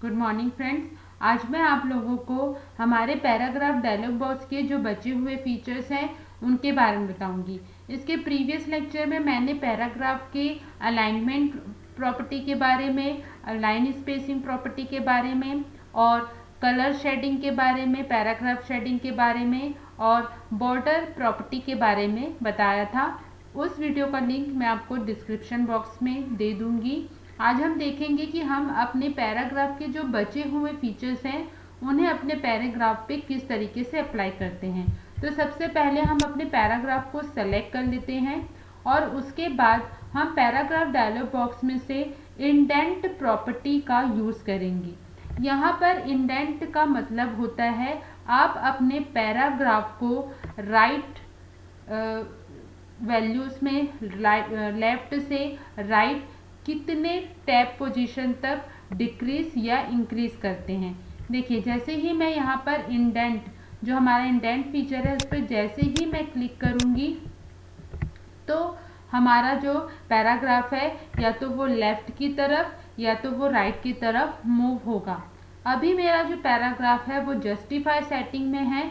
Good morning friends. आज मैं आप लोगों को हमारे पैराग्राफ डायलॉग बॉक्स के जो बचे हुए फीचर्स हैं उनके बारे में बताऊंगी। इसके प्रीवियस लेक्चर में मैंने पैराग्राफ के अलाइनमेंट प्रॉपर्टी के बारे में, लाइन स्पेसिंग प्रॉपर्टी के बारे में और कलर शेडिंग के बारे में, पैराग्राफ शेडिंग के बारे में और बॉर्डर प्रॉपर्टी के बारे में बताया था। उस वीडियो का लिंक मैं आपको डिस्क्रिप्शन बॉक्स में दे दूंगी। आज हम देखेंगे कि हम अपने पैराग्राफ के जो बचे हुए फीचर्स हैं उन्हें अपने पैराग्राफ पे किस तरीके से अप्लाई करते हैं। तो सबसे पहले हम अपने पैराग्राफ को सेलेक्ट कर लेते हैं और उसके बाद हम पैराग्राफ डायलॉग बॉक्स में से इंडेंट प्रॉपर्टी का यूज़ करेंगे। यहाँ पर इंडेंट का मतलब होता है आप अपने पैराग्राफ को राइट वैल्यूज में लेफ्ट से राइट कितने टैब पोजीशन तक डिक्रीज या इंक्रीज करते हैं। देखिए, जैसे ही मैं यहाँ पर इंडेंट, जो हमारा इंडेंट फीचर है, उस पर जैसे ही मैं क्लिक करूँगी तो हमारा जो पैराग्राफ है या तो वो लेफ्ट की तरफ या तो वो राइट की तरफ मूव होगा। अभी मेरा जो पैराग्राफ है वो जस्टिफाई सेटिंग में है,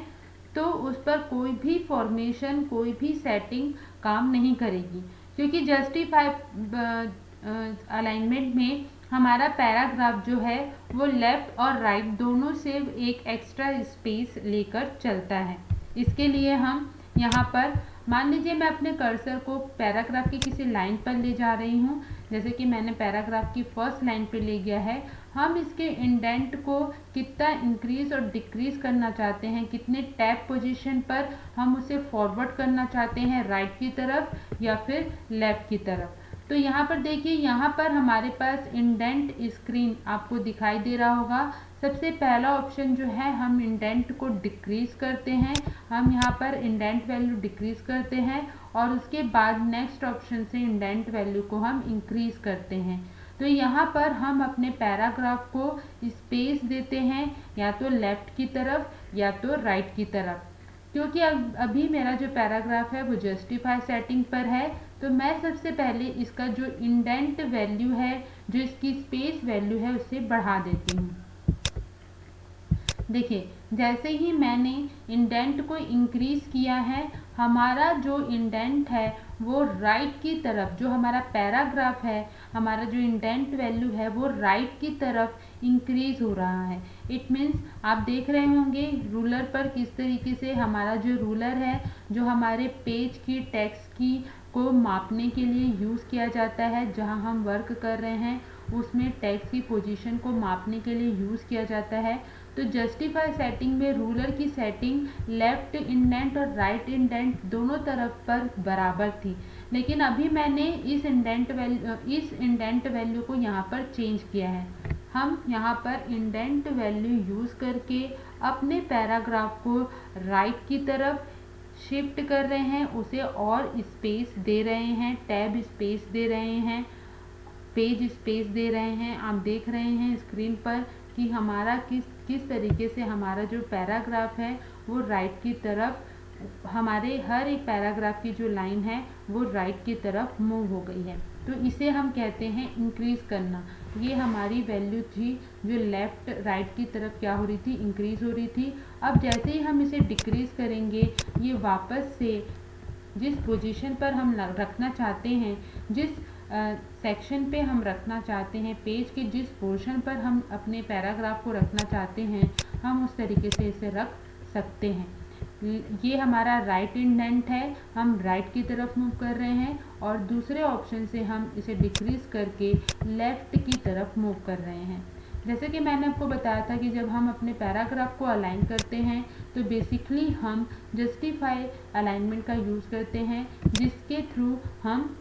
तो उस पर कोई भी फॉर्मेशन, कोई भी सेटिंग काम नहीं करेगी, क्योंकि जस्टिफाई अलाइनमेंट में हमारा पैराग्राफ जो है वो लेफ्ट और राइट दोनों से एक एक्स्ट्रा स्पेस लेकर चलता है। इसके लिए हम यहाँ पर मान लीजिए मैं अपने कर्सर को पैराग्राफ की किसी लाइन पर ले जा रही हूँ, जैसे कि मैंने पैराग्राफ की फर्स्ट लाइन पे ले गया है। हम इसके इंडेंट को कितना इंक्रीज और डिक्रीज करना चाहते हैं, कितने टैब पोजीशन पर हम उसे फॉरवर्ड करना चाहते हैं, राइट की तरफ या फिर लेफ्ट की तरफ। तो यहाँ पर देखिए, यहाँ पर हमारे पास इंडेंट स्क्रीन आपको दिखाई दे रहा होगा। सबसे पहला ऑप्शन जो है, हम इंडेंट को डिक्रीज करते हैं। हम यहाँ पर इंडेंट वैल्यू डिक्रीज करते हैं और उसके बाद नेक्स्ट ऑप्शन से इंडेंट वैल्यू को हम इंक्रीज करते हैं। तो यहाँ पर हम अपने पैराग्राफ को स्पेस देते हैं या तो लेफ्ट की तरफ या तो राइट की तरफ। क्योंकि अभी मेरा जो पैराग्राफ है वो जस्टिफाई सेटिंग पर है, तो मैं सबसे पहले इसका जो इंडेंट वैल्यू है, जो इसकी स्पेस वैल्यू है, उसे बढ़ा देती हूँ। देखिए, जैसे ही मैंने इंडेंट को इंक्रीज किया है, हमारा जो इंडेंट है वो राइट की तरफ, जो हमारा पैराग्राफ है, हमारा जो इंडेंट वैल्यू है वो राइट की तरफ इंक्रीज हो रहा है। इट मीन्स आप देख रहे होंगे रूलर पर किस तरीके से हमारा जो रूलर है, जो हमारे पेज की टेक्स्ट की को मापने के लिए यूज़ किया जाता है, जहां हम वर्क कर रहे हैं उसमें टेक्स्ट की पोजीशन को मापने के लिए यूज़ किया जाता है। तो जस्टिफाई सेटिंग में रूलर की सेटिंग लेफ्ट इंडेंट और राइट इंडेंट दोनों तरफ पर बराबर थी, लेकिन अभी मैंने इस इंडेंट वैल्यू को यहाँ पर चेंज किया है। हम यहाँ पर इंडेंट वैल्यू यूज़ करके अपने पैराग्राफ को राइट की तरफ शिफ्ट कर रहे हैं, उसे और स्पेस दे रहे हैं, टैब स्पेस दे रहे हैं, पेज स्पेस दे रहे हैं। आप देख रहे हैं स्क्रीन पर कि हमारा किस तरीके से हमारा जो पैराग्राफ है वो राइट की तरफ, हमारे हर एक पैराग्राफ की जो लाइन है वो राइट की तरफ मूव हो गई है। तो इसे हम कहते हैं इंक्रीज करना। ये हमारी वैल्यू थी जो लेफ्ट राइट की तरफ क्या हो रही थी, इंक्रीज हो रही थी। अब जैसे ही हम इसे डिक्रीज करेंगे, ये वापस से जिस पोजीशन पर हम रखना चाहते हैं, जिस सेक्शन पे हम रखना चाहते हैं, पेज के जिस पोर्शन पर हम अपने पैराग्राफ को रखना चाहते हैं, हम उस तरीके से इसे रख सकते हैं। ये हमारा राइट इंडेंट है, हम राइट की तरफ मूव कर रहे हैं और दूसरे ऑप्शन से हम इसे डिक्रीज करके लेफ्ट की तरफ मूव कर रहे हैं। जैसे कि मैंने आपको बताया था कि जब हम अपने पैराग्राफ को अलाइन करते हैं तो बेसिकली हम जस्टिफाई अलाइनमेंट का यूज़ करते हैं, जिसके थ्रू हम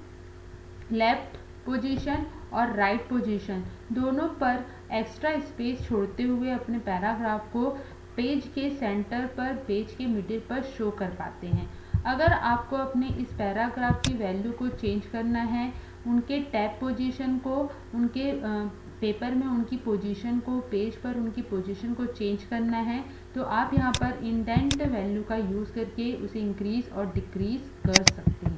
लेफ्ट पोजीशन और राइट पोजीशन दोनों पर एक्स्ट्रा स्पेस छोड़ते हुए अपने पैराग्राफ को पेज के सेंटर पर, पेज के मिडिल पर शो कर पाते हैं। अगर आपको अपने इस पैराग्राफ की वैल्यू को चेंज करना है, उनके टैब पोजीशन को, उनके पेपर में उनकी पोजीशन को, पेज पर उनकी पोजीशन को चेंज करना है, तो आप यहाँ पर इंडेंट वैल्यू का यूज़ करके उसे इंक्रीज और डिक्रीज कर सकते हैं।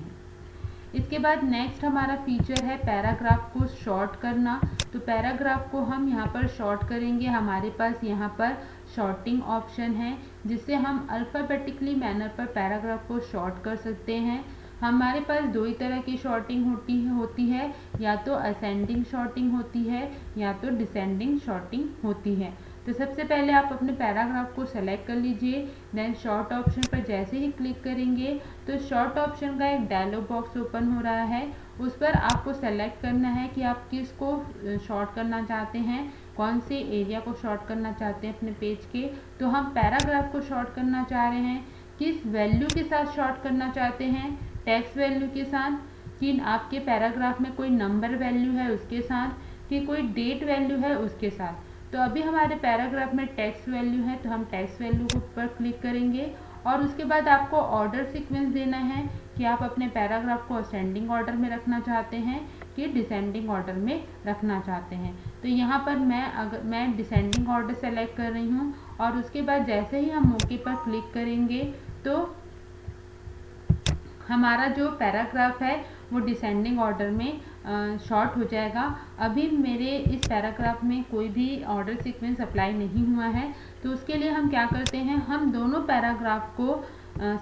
इसके उसके बाद नेक्स्ट हमारा फीचर है पैराग्राफ को शॉर्ट करना। तो पैराग्राफ को हम यहाँ पर शॉर्ट करेंगे। हमारे पास यहाँ पर शॉर्टिंग ऑप्शन है जिससे हम अल्फ़ाबेटिकली मैनर पर पैराग्राफ को शॉर्ट कर सकते हैं। हमारे पास दो ही तरह की शॉर्टिंग होती है, या तो असेंडिंग शॉर्टिंग होती है या तो डिसेंडिंग शॉर्टिंग होती है। तो सबसे पहले आप अपने पैराग्राफ को सेलेक्ट कर लीजिए, देन शॉर्ट ऑप्शन पर जैसे ही क्लिक करेंगे तो शॉर्ट ऑप्शन का एक डायलॉग बॉक्स ओपन हो रहा है। उस पर आपको सेलेक्ट करना है कि आप किसको शॉर्ट करना चाहते हैं, कौन से एरिया को शॉर्ट करना चाहते हैं अपने पेज के। तो हम पैराग्राफ को शॉर्ट करना चाह रहे हैं, किस वैल्यू के साथ शॉर्ट करना चाहते हैं, टेक्स्ट वैल्यू के साथ, कि आपके पैराग्राफ में कोई नंबर वैल्यू है उसके साथ, कि कोई डेट वैल्यू है उसके साथ। तो अभी हमारे पैराग्राफ में टेक्स्ट वैल्यू है तो हम टेक्स्ट वैल्यू पर क्लिक करेंगे और उसके बाद आपको ऑर्डर सीक्वेंस देना है कि आप अपने पैराग्राफ को असेंडिंग ऑर्डर में रखना चाहते हैं कि डिसेंडिंग ऑर्डर में रखना चाहते हैं। तो यहाँ पर मैं डिसेंडिंग ऑर्डर सेलेक्ट कर रही हूँ और उसके बाद जैसे ही हम ओके पर क्लिक करेंगे तो हमारा जो पैराग्राफ है वो डिसेंडिंग ऑर्डर में शॉर्ट हो जाएगा। अभी मेरे इस पैराग्राफ में कोई भी ऑर्डर सीक्वेंस अप्लाई नहीं हुआ है, तो उसके लिए हम क्या करते हैं, हम दोनों पैराग्राफ को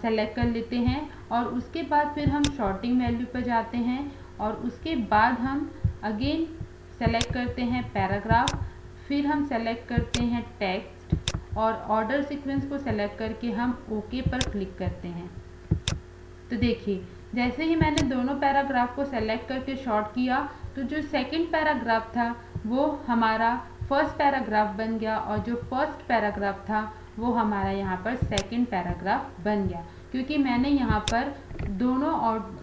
सेलेक्ट कर लेते हैं और उसके बाद फिर हम शॉर्टिंग वैल्यू पर जाते हैं और उसके बाद हम अगेन सेलेक्ट करते हैं पैराग्राफ, फिर हम सेलेक्ट करते हैं टेक्स्ट और ऑर्डर सीक्वेंस को सेलेक्ट करके हम ओके पर क्लिक करते हैं। तो देखिए जैसे ही मैंने दोनों पैराग्राफ को सेलेक्ट करके शॉर्ट किया तो जो सेकंड पैराग्राफ था वो हमारा फर्स्ट पैराग्राफ बन गया और जो फर्स्ट पैराग्राफ था वो हमारा यहाँ पर सेकंड पैराग्राफ बन गया, क्योंकि मैंने यहाँ पर दोनों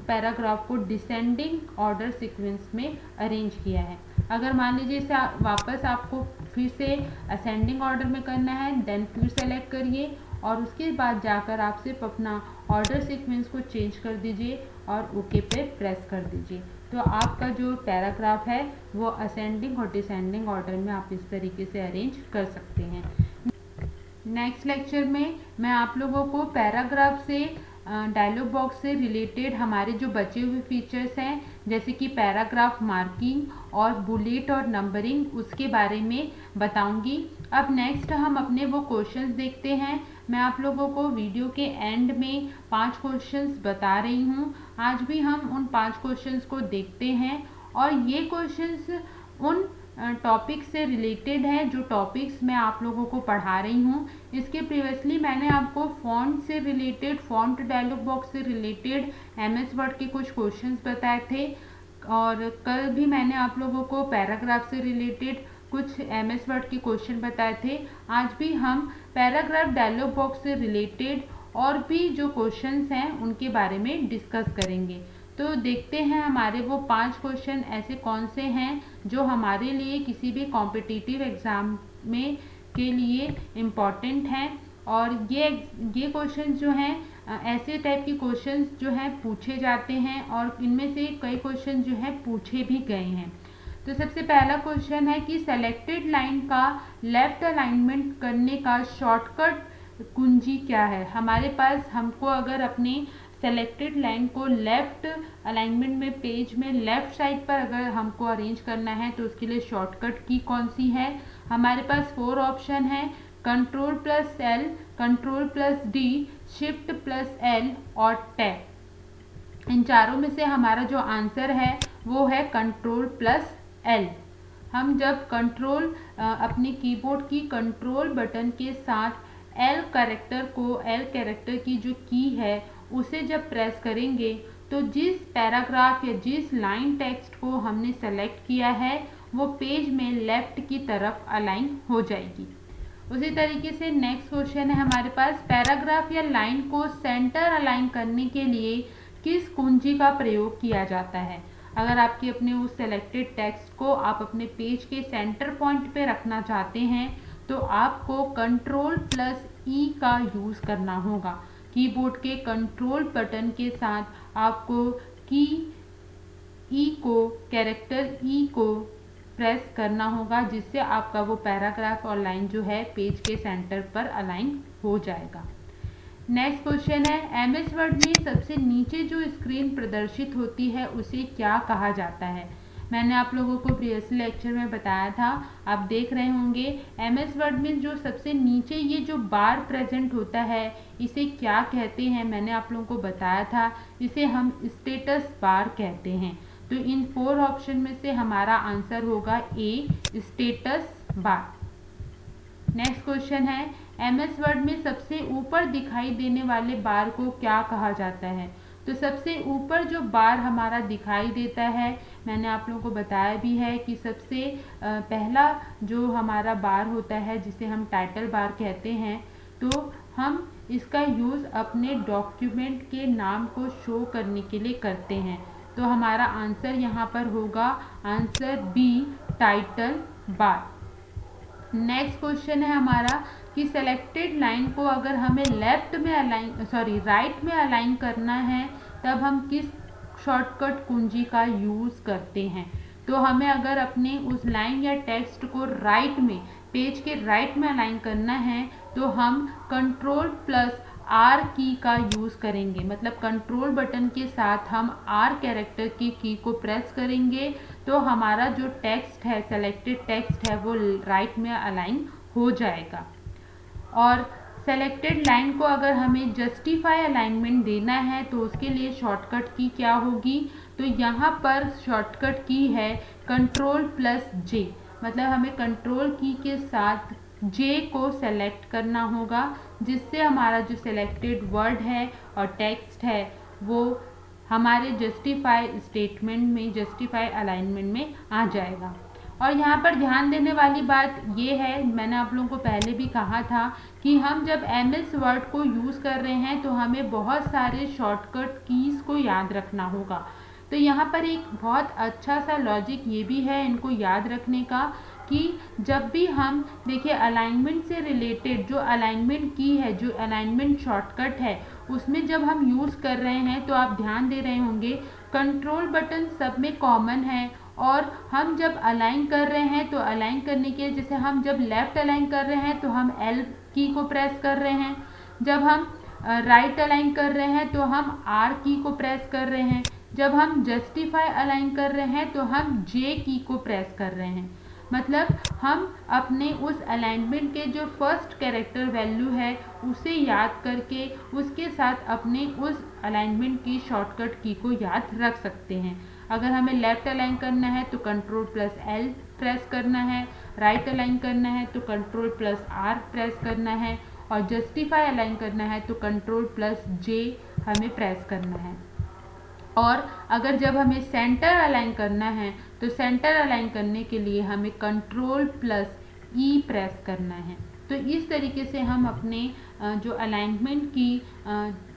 पैराग्राफ को डिसेंडिंग ऑर्डर सीक्वेंस में अरेंज किया है। अगर मान लीजिए इसे वापस आपको फिर से असेंडिंग ऑर्डर में करना है, देन फिर सेलेक्ट करिए और उसके बाद जाकर आप सिर्फ अपना ऑर्डर सीक्वेंस को चेंज कर दीजिए और ओके पे प्रेस कर दीजिए। तो आपका जो पैराग्राफ है वो असेंडिंग और डिसेंडिंग ऑर्डर में आप इस तरीके से अरेंज कर सकते हैं। नेक्स्ट लेक्चर में मैं आप लोगों को पैराग्राफ से डायलॉग बॉक्स से रिलेटेड हमारे जो बचे हुए फीचर्स हैं जैसे कि पैराग्राफ मार्किंग और बुलेट और नंबरिंग उसके बारे में बताऊंगी। अब नेक्स्ट हम अपने वो क्वेश्चंस देखते हैं। मैं आप लोगों को वीडियो के एंड में 5 क्वेश्चंस बता रही हूँ। आज भी हम उन 5 क्वेश्चंस को देखते हैं और ये क्वेश्चंस उन टॉपिक से रिलेटेड है जो टॉपिक्स मैं आप लोगों को पढ़ा रही हूँ। इसके प्रीवियसली मैंने आपको फॉन्ट से रिलेटेड, फॉन्ट डायलॉग बॉक्स से रिलेटेड एमएस वर्ड के कुछ क्वेश्चंस बताए थे और कल भी मैंने आप लोगों को पैराग्राफ से रिलेटेड कुछ एमएस वर्ड के क्वेश्चन बताए थे। आज भी हम पैराग्राफ डायलॉग बॉक्स से रिलेटेड और भी जो क्वेश्चंस हैं उनके बारे में डिस्कस करेंगे। तो देखते हैं हमारे वो 5 क्वेश्चन ऐसे कौन से हैं जो हमारे लिए किसी भी कॉम्पिटिटिव एग्ज़ाम में के लिए इम्पॉर्टेंट हैं और ये क्वेश्चन जो हैं ऐसे टाइप के क्वेश्चंस जो हैं पूछे जाते हैं और इनमें से कई क्वेश्चन जो हैं पूछे भी गए हैं। तो सबसे पहला क्वेश्चन है कि सेलेक्टेड लाइन का लेफ्ट अलाइनमेंट करने का शॉर्टकट कुंजी क्या है। हमारे पास हमको अगर अपने सेलेक्टेड लाइन को लेफ्ट अलाइनमेंट में पेज में लेफ्ट साइड पर अगर हमको अरेंज करना है तो उसके लिए शॉर्टकट की कौन सी है। हमारे पास 4 ऑप्शन है, Ctrl+L, Ctrl+D, Shift+L और टैब। इन चारों में से हमारा जो आंसर है वो है Ctrl+L। हम जब कंट्रोल अपने कीबोर्ड की कंट्रोल बटन के साथ L कैरेक्टर की जो की है उसे जब प्रेस करेंगे तो जिस पैराग्राफ या जिस लाइन टेक्स्ट को हमने सेलेक्ट किया है वो पेज में लेफ्ट की तरफ अलाइन हो जाएगी। उसी तरीके से नेक्स्ट क्वेश्चन है हमारे पास, पैराग्राफ या लाइन को सेंटर अलाइन करने के लिए किस कुंजी का प्रयोग किया जाता है। अगर आपके अपने उस सेलेक्टेड टेक्स्ट को आप अपने पेज के सेंटर पॉइंट पे रखना चाहते हैं तो आपको Ctrl+E का यूज़ करना होगा। कीबोर्ड के कंट्रोल बटन के साथ आपको कैरेक्टर E को प्रेस करना होगा जिससे आपका वो पैराग्राफ और लाइन जो है पेज के सेंटर पर अलाइन हो जाएगा। नेक्स्ट क्वेश्चन है, एमएस वर्ड में सबसे नीचे जो स्क्रीन प्रदर्शित होती है उसे क्या कहा जाता है। मैंने आप लोगों को प्रीवियस लेक्चर में बताया था, आप देख रहे होंगे। एमएस वर्ड में जो सबसे नीचे ये जो बार प्रेजेंट होता है इसे क्या कहते हैं, मैंने आप लोगों को बताया था, इसे हम स्टेटस बार कहते हैं। तो इन 4 ऑप्शन में से हमारा आंसर होगा ए, स्टेटस बार। नेक्स्ट क्वेश्चन है, एमएस वर्ड में सबसे ऊपर दिखाई देने वाले बार को क्या कहा जाता है। तो सबसे ऊपर जो बार हमारा दिखाई देता है, मैंने आप लोगों को बताया भी है कि सबसे पहला जो हमारा बार होता है जिसे हम टाइटल बार कहते हैं, तो हम इसका यूज़ अपने डॉक्यूमेंट के नाम को शो करने के लिए करते हैं। तो हमारा आंसर यहाँ पर होगा answer B, title bar. Next question है हमारा कि सेलेक्टेड लाइन को अगर हमें राइट में अलाइन करना है तब हम किस शॉर्टकट कुंजी का यूज़ करते हैं। तो हमें अगर अपने उस लाइन या टेक्स्ट को राइट में, पेज के राइट में अलाइन करना है तो हम कंट्रोल प्लस आर की का यूज़ करेंगे। मतलब कंट्रोल बटन के साथ हम आर कैरेक्टर की को प्रेस करेंगे तो हमारा जो टेक्स्ट है, सेलेक्टेड टेक्स्ट है, वो राइट में अलाइन हो जाएगा। और सेलेक्टेड लाइन को अगर हमें जस्टिफाई अलाइनमेंट देना है तो उसके लिए शॉर्टकट की क्या होगी। तो यहाँ पर शॉर्टकट की है कंट्रोल प्लस जे। मतलब हमें कंट्रोल की के साथ जे को सेलेक्ट करना होगा, जिससे हमारा जो सेलेक्टेड वर्ड है और टेक्स्ट है वो हमारे जस्टिफाई स्टेटमेंट में, जस्टिफाई अलाइनमेंट में आ जाएगा। और यहाँ पर ध्यान देने वाली बात ये है, मैंने आप लोगों को पहले भी कहा था कि हम जब एमएस वर्ड को यूज़ कर रहे हैं तो हमें बहुत सारे शॉर्टकट कीज़ को याद रखना होगा। तो यहाँ पर एक बहुत अच्छा सा लॉजिक ये भी है इनको याद रखने का कि जब भी हम देखिए अलाइनमेंट से रिलेटेड जो अलाइनमेंट की है, जो अलाइनमेंट शॉर्टकट है, उसमें जब हम यूज़ कर रहे हैं तो आप ध्यान दे रहे होंगे कंट्रोल बटन सब में कॉमन है। और हम जब अलाइन कर रहे हैं तो अलाइन करने के, जैसे हम जब लेफ़्ट अलाइन कर रहे हैं तो हम एल की को प्रेस कर रहे हैं, जब हम राइट अलाइन कर रहे हैं तो हम आर की को प्रेस कर रहे हैं, जब हम जस्टिफाई अलाइन कर रहे हैं तो हम जे की को प्रेस कर रहे हैं। मतलब हम अपने उस अलाइनमेंट के जो फर्स्ट कैरेक्टर वैल्यू है उसे याद करके उसके साथ अपने उस अलाइनमेंट की शॉर्टकट की को याद रख सकते हैं। अगर हमें लेफ़्ट अलाइन करना है तो कंट्रोल प्लस एल प्रेस करना है, राइट अलाइन करना है तो कंट्रोल प्लस आर प्रेस करना है, और जस्टिफाई अलाइन करना है तो कंट्रोल प्लस जे हमें प्रेस करना है। और अगर जब हमें सेंटर अलाइन करना है तो सेंटर अलाइन करने के लिए हमें कंट्रोल प्लस ई प्रेस करना है। तो इस तरीके से हम अपने जो अलाइनमेंट की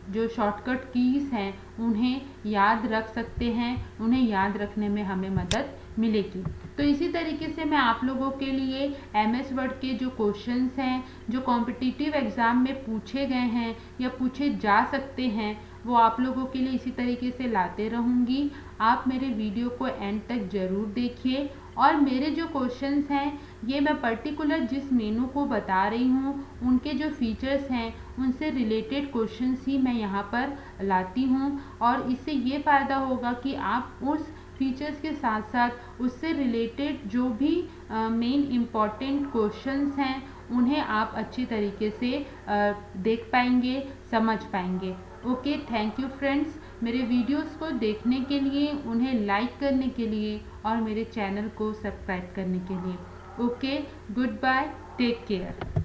जो शॉर्टकट कीज़ हैं उन्हें याद रख सकते हैं, उन्हें याद रखने में हमें मदद मिलेगी। तो इसी तरीके से मैं आप लोगों के लिए एमएस वर्ड के जो क्वेश्चंस हैं जो कॉम्पिटिटिव एग्ज़ाम में पूछे गए हैं या पूछे जा सकते हैं वो आप लोगों के लिए इसी तरीके से लाते रहूँगी। आप मेरे वीडियो को एंड तक ज़रूर देखिए। और मेरे जो क्वेश्चंस हैं ये मैं पर्टिकुलर जिस मेनू को बता रही हूँ उनके जो फीचर्स हैं उनसे रिलेटेड क्वेश्चंस ही मैं यहाँ पर लाती हूँ। और इससे ये फ़ायदा होगा कि आप उस फीचर्स के साथ साथ उससे रिलेटेड जो भी मेन इम्पॉर्टेंट क्वेश्चंस हैं उन्हें आप अच्छी तरीके से देख पाएंगे, समझ पाएंगे। ओके, थैंक यू फ्रेंड्स, मेरे वीडियोस को देखने के लिए, उन्हें लाइक करने के लिए और मेरे चैनल को सब्सक्राइब करने के लिए। Okay, good bye, take care.